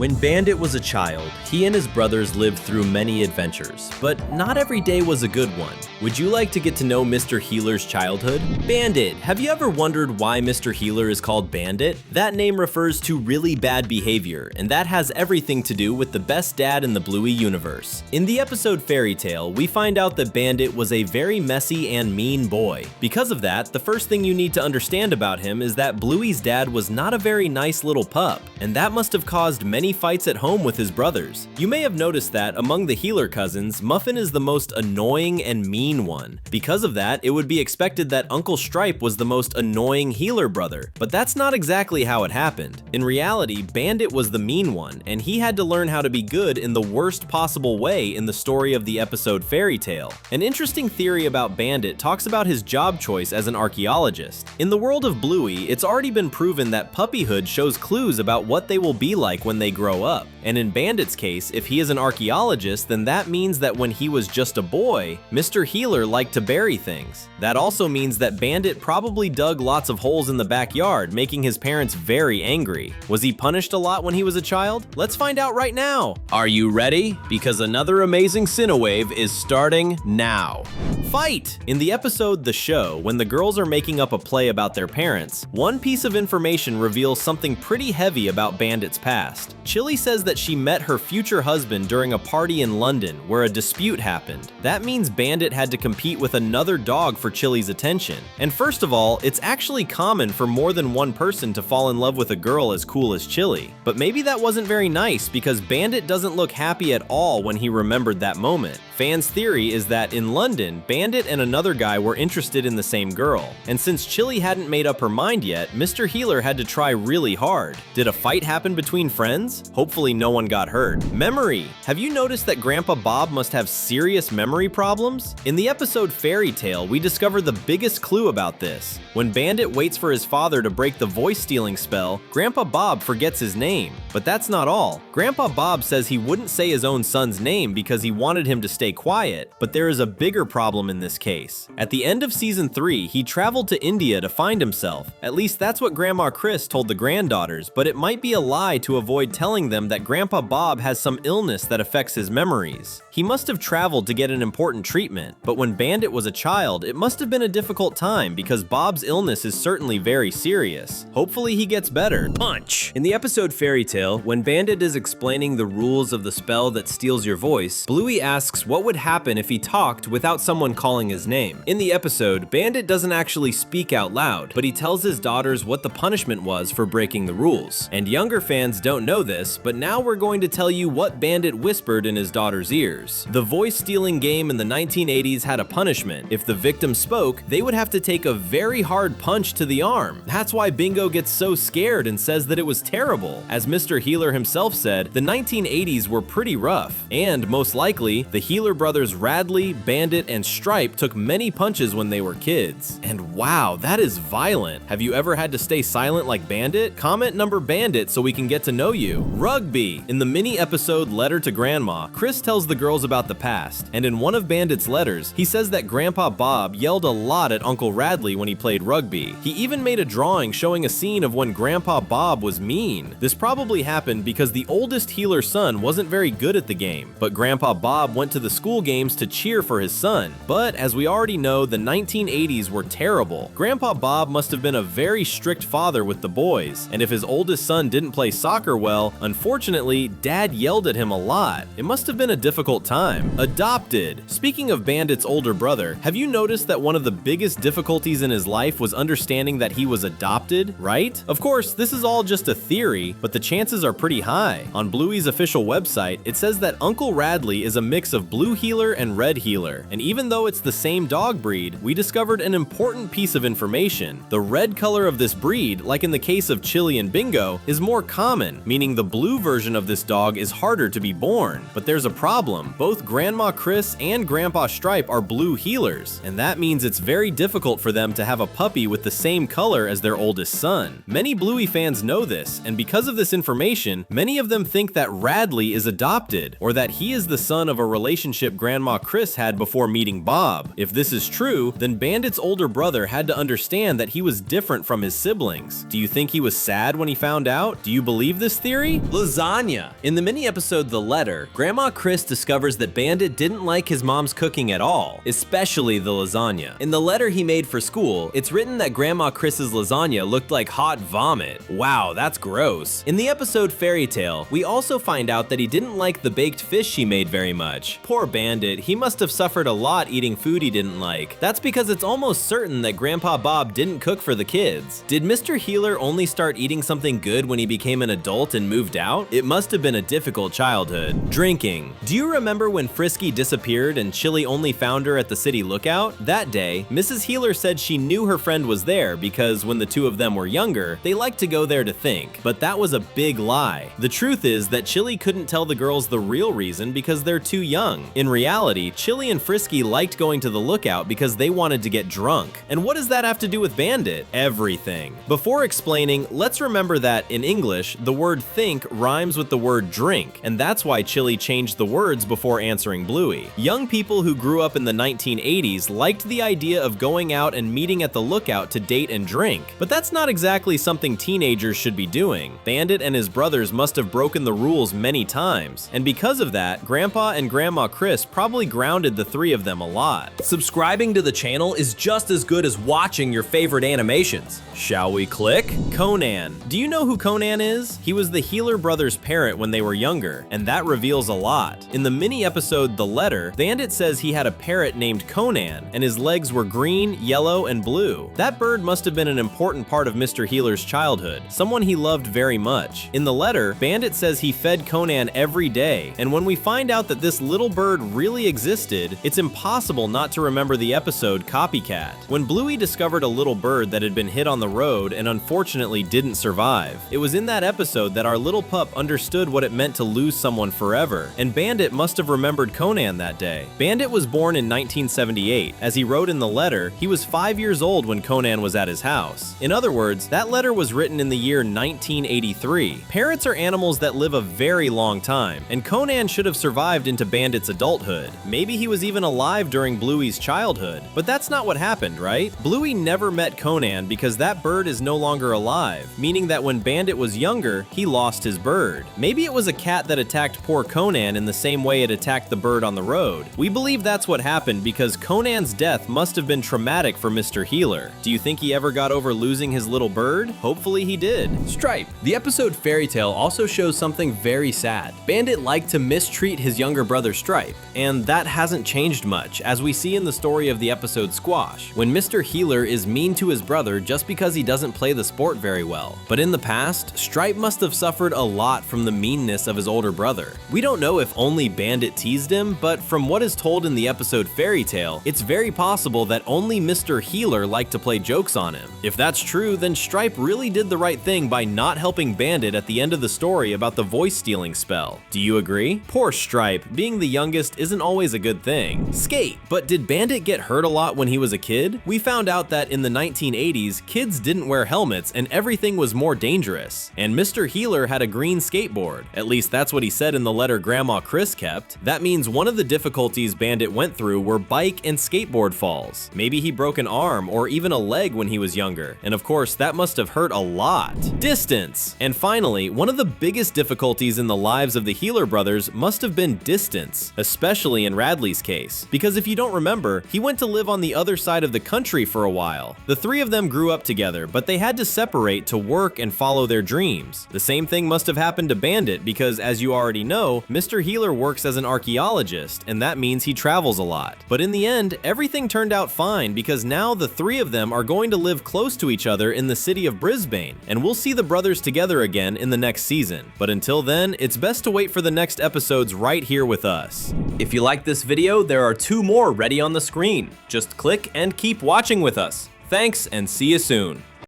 When Bandit was a child, he and his brothers lived through many adventures, but not every day was a good one. Would you like to get to know Mr. Healer's childhood? Bandit. Have you ever wondered why Mr. Healer is called Bandit? That name refers to really bad behavior, and that has everything to do with the best dad in the Bluey universe. In the episode Fairy Tale, we find out that Bandit was a very messy and mean boy. Because of that, the first thing you need to understand about him is that Bluey's dad was not a very nice little pup, and that must have caused many fights at home with his brothers. You may have noticed that among the Healer cousins, Muffin is the most annoying and mean one. Because of that, it would be expected that Uncle Stripe was the most annoying Healer brother, but that's not exactly how it happened. In reality, Bandit was the mean one, and he had to learn how to be good in the worst possible way in the story of the episode Fairy Tale. An interesting theory about Bandit talks about his job choice as an archaeologist. In the world of Bluey, it's already been proven that puppyhood shows clues about what they will be like when they grow up. And in Bandit's case, if he is an archaeologist, then that means that when he was just a boy, Mr. Healer liked to bury things. That also means that Bandit probably dug lots of holes in the backyard, making his parents very angry. Was he punished a lot when he was a child? Let's find out right now. Are you ready? Because another amazing Cinewave is starting now. Fight! In the episode The Show, when the girls are making up a play about their parents, one piece of information reveals something pretty heavy about Bandit's past. Chilli says that she met her future husband during a party in London where a dispute happened. That means Bandit had to compete with another dog for Chilli's attention. And first of all, it's actually common for more than one person to fall in love with a girl as cool as Chilli. But maybe that wasn't very nice because Bandit doesn't look happy at all when he remembered that moment. Fans' theory is that in London, Bandit and another guy were interested in the same girl. And since Chilli hadn't made up her mind yet, Mr. Healer had to try really hard. Did a fight happen between friends? Hopefully no one got hurt. Memory. Have you noticed that Grandpa Bob must have serious memory problems? In the episode Fairy Tale, we discover the biggest clue about this. When Bandit waits for his father to break the voice-stealing spell, Grandpa Bob forgets his name. But that's not all. Grandpa Bob says he wouldn't say his own son's name because he wanted him to stay quiet, but there is a bigger problem in this case. At the end of season 3, he traveled to India to find himself. At least that's what Grandma Chris told the granddaughters, but it might be a lie to avoid telling them that Grandpa Bob has some illness that affects his memories. He must have traveled to get an important treatment, but when Bandit was a child, it must have been a difficult time because Bob's illness is certainly very serious. Hopefully he gets better. Punch! In the episode Fairy Tale, when Bandit is explaining the rules of the spell that steals your voice, Bluey asks what would happen if he talked without someone calling his name. In the episode, Bandit doesn't actually speak out loud, but he tells his daughters what the punishment was for breaking the rules. And younger fans don't know this, but now we're going to tell you what Bandit whispered in his daughter's ears. The voice-stealing game in the 1980s had a punishment. If the victim spoke, they would have to take a very hard punch to the arm. That's why Bingo gets so scared and says that it was terrible. As Mr. Healer himself said, the 1980s were pretty rough, and most likely, the Healer brothers Radley, Bandit, and Stripe took many punches when they were kids. And wow, that is violent. Have you ever had to stay silent like Bandit? Comment number Bandit so we can get to know you. Rugby. In the mini episode Letter to Grandma, Chris tells the girls about the past, and in one of Bandit's letters, he says that Grandpa Bob yelled a lot at Uncle Radley when he played rugby. He even made a drawing showing a scene of when Grandpa Bob was mean. This probably happened because the oldest Healer son wasn't very good at the game, but Grandpa Bob went to the school games to cheer for his son. But as we already know, the 1980s were terrible. Grandpa Bob must have been a very strict father with the boys, and if his oldest son didn't play soccer well, unfortunately, Dad yelled at him a lot. It must have been a difficult time. Adopted. Speaking of Bandit's older brother, have you noticed that one of the biggest difficulties in his life was understanding that he was adopted, right? Of course, this is all just a theory, but the chances are pretty high. On Bluey's official website, it says that Uncle Radley is a mix of Blue Healer and Red Healer, and even though it's the same dog breed, we discovered an important piece of information. The red color of this breed, like in the case of Chilli and Bingo, is more common, meaning the blue version of this dog is harder to be born. But there's a problem. problem. Both Grandma Chris and Grandpa Stripe are blue healers, and that means it's very difficult for them to have a puppy with the same color as their oldest son. Many Bluey fans know this, and because of this information, many of them think that Radley is adopted, or that he is the son of a relationship Grandma Chris had before meeting Bob. If this is true, then Bandit's older brother had to understand that he was different from his siblings. Do you think he was sad when he found out? Do you believe this theory? Lasagna. In the mini-episode The Letter, Grandma Chris discovers that Bandit didn't like his mom's cooking at all, especially the lasagna. In the letter he made for school, it's written that Grandma Chris's lasagna looked like hot vomit. Wow, that's gross. In the episode Fairy Tale, we also find out that he didn't like the baked fish she made very much. Poor Bandit, he must have suffered a lot eating food he didn't like. That's because it's almost certain that Grandpa Bob didn't cook for the kids. Did Mr. Healer only start eating something good when he became an adult and moved out? It must have been a difficult childhood. Drinking. Do you remember when Frisky disappeared and Chilli only found her at the city lookout? That day, Mrs. Healer said she knew her friend was there because when the two of them were younger, they liked to go there to think. But that was a big lie. The truth is that Chilli couldn't tell the girls the real reason because they're too young. In reality, Chilli and Frisky liked going to the lookout because they wanted to get drunk. And what does that have to do with Bandit? Everything. Before explaining, let's remember that in English, the word think rhymes with the word drink, and that's why Chilli changed the words before answering Bluey. Young people who grew up in the 1980s liked the idea of going out and meeting at the lookout to date and drink, but that's not exactly something teenagers should be doing. Bandit and his brothers must have broken the rules many times, and because of that, Grandpa and Grandma Chris probably grounded the three of them a lot. Subscribing to the channel is just as good as watching your favorite animations. Shall we click? Conan. Do you know who Conan is? He was the Healer brothers' parrot when they were younger, and that reveals a lot. In the mini-episode The Letter, Bandit says he had a parrot named Conan, and his legs were green, yellow, and blue. That bird must have been an important part of Mr. Healer's childhood, someone he loved very much. In the letter, Bandit says he fed Conan every day, and when we find out that this little bird really existed, it's impossible not to remember the episode Copycat. When Bluey discovered a little bird that had been hit on the road and unfortunately didn't survive, it was in that episode that our little pup understood what it meant to lose someone forever, and Bandit must have remembered Conan that day. Bandit was born in 1978. As he wrote in the letter, he was 5 years old when Conan was at his house. In other words, that letter was written in the year 1983. Parrots are animals that live a very long time, and Conan should have survived into Bandit's adulthood. Maybe he was even alive during Bluey's childhood, but that's not what happened, right? Bluey never met Conan because that bird is no longer alive, meaning that when Bandit was younger, he lost his bird. Maybe it was a cat that attacked poor Conan in the same way it attacked the bird on the road. We believe that's what happened because Conan's death must have been traumatic for Mr. Healer. Do you think he ever got over losing his little bird? Hopefully he did. Stripe. The episode Fairy Tale also shows something very sad. Bandit liked to mistreat his younger brother Stripe, and that hasn't changed much, as we see in the story of the episode Squash, when Mr. Healer is mean to his brother just because he doesn't play the sport very well. But in the past, Stripe must have suffered a lot from the meanness of his older brother. We don't know if only Bandit teased him, but from what is told in the episode Fairy Tale, it's very possible that only Mr. Healer liked to play jokes on him. If that's true, then Stripe really did the right thing by not helping Bandit at the end of the story about the voice stealing spell. Do you agree? Poor Stripe, being the youngest isn't always a good thing. Skate. But did Bandit get hurt a lot when he was a kid? We found out that in the 1980s, kids didn't wear helmets and everything was more dangerous. And Mr. Healer had a green skateboard. At least that's what he said in the letter Grandma Chris kept. That means one of the difficulties Bandit went through were bike and skateboard falls. Maybe he broke an arm or even a leg when he was younger. And of course, that must have hurt a lot. Distance. And finally, one of the biggest difficulties in the lives of the Healer brothers must have been distance, especially in Radley's case. Because if you don't remember, he went to live on the other side of the country for a while. The three of them grew up together, but they had to separate to work and follow their dreams. The same thing must have happened to Bandit because, as you already know, Mr. Healer works as an archaeologist, and that means he travels a lot. But in the end, everything turned out fine because now the three of them are going to live close to each other in the city of Brisbane, and we'll see the brothers together again in the next season. But until then, it's best to wait for the next episodes right here with us. If you liked this video, there are 2 more ready on the screen. Just click and keep watching with us. Thanks, and see you soon.